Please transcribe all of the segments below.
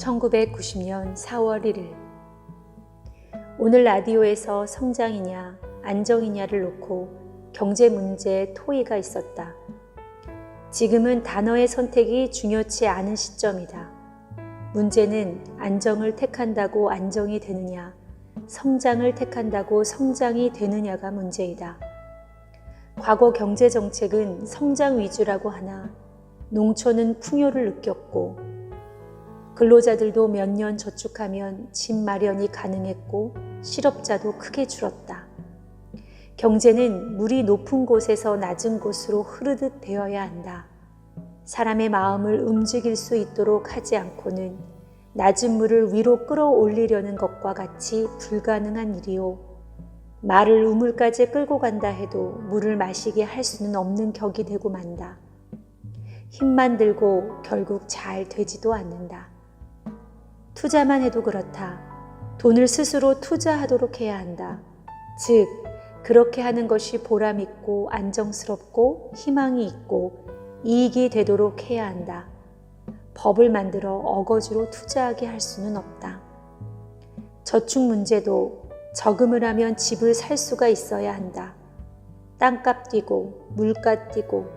1990년 4월 1일 오늘 라디오에서 성장이냐 안정이냐를 놓고 경제 문제에 토의가 있었다. 지금은 단어의 선택이 중요치 않은 시점이다. 문제는 안정을 택한다고 안정이 되느냐, 성장을 택한다고 성장이 되느냐가 문제이다. 과거 경제정책은 성장 위주라고 하나 농촌은 풍요를 느꼈고 근로자들도 몇 년 저축하면 집 마련이 가능했고 실업자도 크게 줄었다. 경제는 물이 높은 곳에서 낮은 곳으로 흐르듯 되어야 한다. 사람의 마음을 움직일 수 있도록 하지 않고는 낮은 물을 위로 끌어올리려는 것과 같이 불가능한 일이요. 말을 우물까지 끌고 간다 해도 물을 마시게 할 수는 없는 격이 되고 만다. 힘만 들고 결국 잘 되지도 않는다. 투자만 해도 그렇다. 돈을 스스로 투자하도록 해야 한다. 즉, 그렇게 하는 것이 보람 있고 안정스럽고 희망이 있고 이익이 되도록 해야 한다. 법을 만들어 어거지로 투자하게 할 수는 없다. 저축 문제도 저금을 하면 집을 살 수가 있어야 한다. 땅값 뛰고 물가 뛰고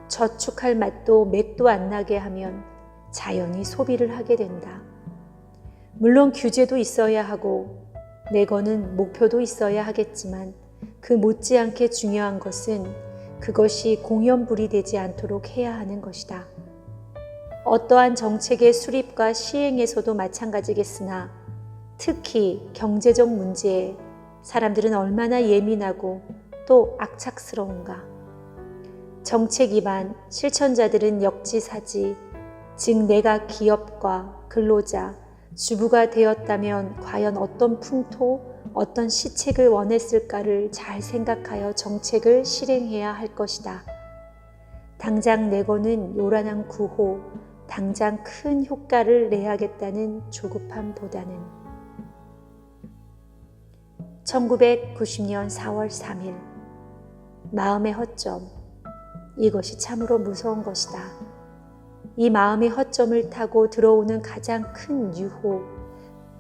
저축할 맛도 맥도 안 나게 하면 자연히 소비를 하게 된다. 물론 규제도 있어야 하고 내거는 목표도 있어야 하겠지만 그 못지않게 중요한 것은 그것이 공연불이 되지 않도록 해야 하는 것이다. 어떠한 정책의 수립과 시행에서도 마찬가지겠으나 특히 경제적 문제에 사람들은 얼마나 예민하고 또 악착스러운가. 정책 위반 실천자들은 역지사지, 즉 내가 기업과 근로자, 주부가 되었다면 과연 어떤 풍토, 어떤 시책을 원했을까를 잘 생각하여 정책을 실행해야 할 것이다. 당장 내거는 요란한 구호, 당장 큰 효과를 내야겠다는 조급함보다는 1990년 4월 3일 마음의 허점, 이것이 참으로 무서운 것이다. 이 마음의 허점을 타고 들어오는 가장 큰 유혹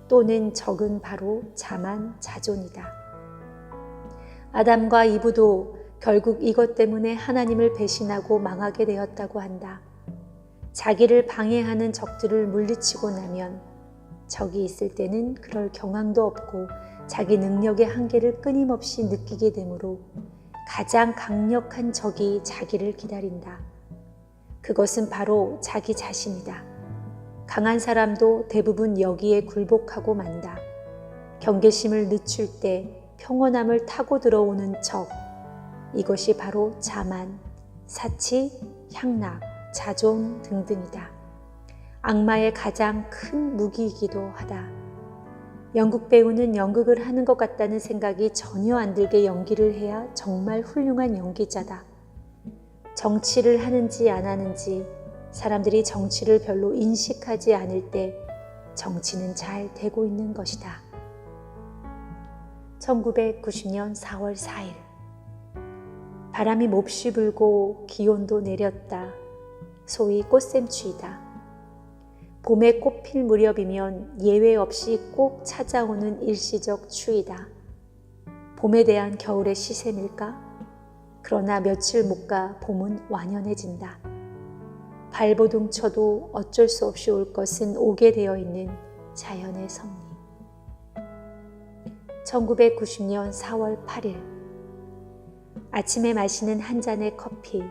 또는 적은 바로 자만 자존이다. 아담과 이브도 결국 이것 때문에 하나님을 배신하고 망하게 되었다고 한다. 자기를 방해하는 적들을 물리치고 나면 적이 있을 때는 그럴 경황도 없고 자기 능력의 한계를 끊임없이 느끼게 되므로 가장 강력한 적이 자기를 기다린다. 그것은 바로 자기 자신이다. 강한 사람도 대부분 여기에 굴복하고 만다. 경계심을 늦출 때 평온함을 타고 들어오는 적, 이것이 바로 자만, 사치, 향락, 자존 등등이다. 악마의 가장 큰 무기이기도 하다. 연극 배우는 연극을 하는 것 같다는 생각이 전혀 안 들게 연기를 해야 정말 훌륭한 연기자다. 정치를 하는지 안 하는지 사람들이 정치를 별로 인식하지 않을 때 정치는 잘 되고 있는 것이다. 1990년 4월 4일 바람이 몹시 불고 기온도 내렸다. 소위 꽃샘추위다. 봄에 꽃 필 무렵이면 예외 없이 꼭 찾아오는 일시적 추위다. 봄에 대한 겨울의 시샘일까? 그러나 며칠 못 가 봄은 완연해진다. 발버둥 쳐도 어쩔 수 없이 올 것은 오게 되어 있는 자연의 섭리. 1990년 4월 8일 아침에 마시는 한 잔의 커피.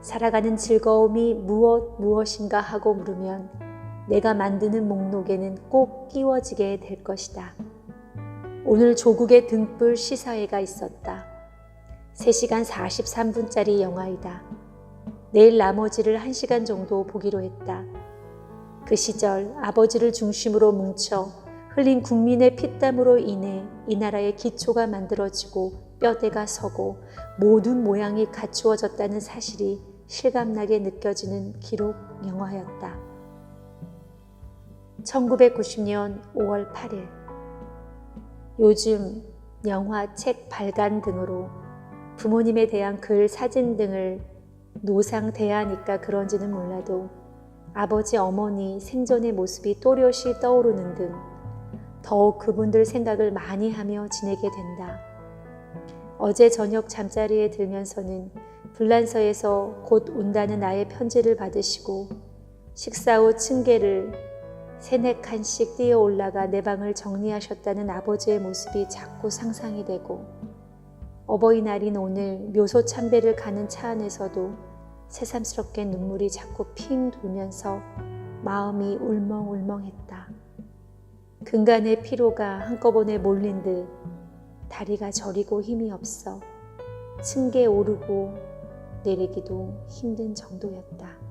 살아가는 즐거움이 무엇인가 하고 물으면 내가 만드는 목록에는 꼭 끼워지게 될 것이다. 오늘 조국의 등불 시사회가 있었다. 3시간 43분짜리 영화이다. 내일 나머지를 1시간 정도 보기로 했다. 그 시절 아버지를 중심으로 뭉쳐 흘린 국민의 피땀으로 인해 이 나라의 기초가 만들어지고 뼈대가 서고 모든 모양이 갖추어졌다는 사실이 실감나게 느껴지는 기록 영화였다. 1990년 5월 8일 요즘 영화, 책 발간 등으로 부모님에 대한 글, 사진 등을 노상 대하니까 그런지는 몰라도 아버지 어머니 생전의 모습이 또렷이 떠오르는 등 더욱 그분들 생각을 많이 하며 지내게 된다. 어제 저녁 잠자리에 들면서는 불란서에서 곧 온다는 나의 편지를 받으시고 식사 후 층계를 3-4칸씩 뛰어 올라가 내 방을 정리하셨다는 아버지의 모습이 자꾸 상상이 되고, 어버이날인 오늘 묘소 참배를 가는 차 안에서도 새삼스럽게 눈물이 자꾸 핑 돌면서 마음이 울멍울멍했다. 근간의 피로가 한꺼번에 몰린 듯 다리가 저리고 힘이 없어 층계 오르고 내리기도 힘든 정도였다.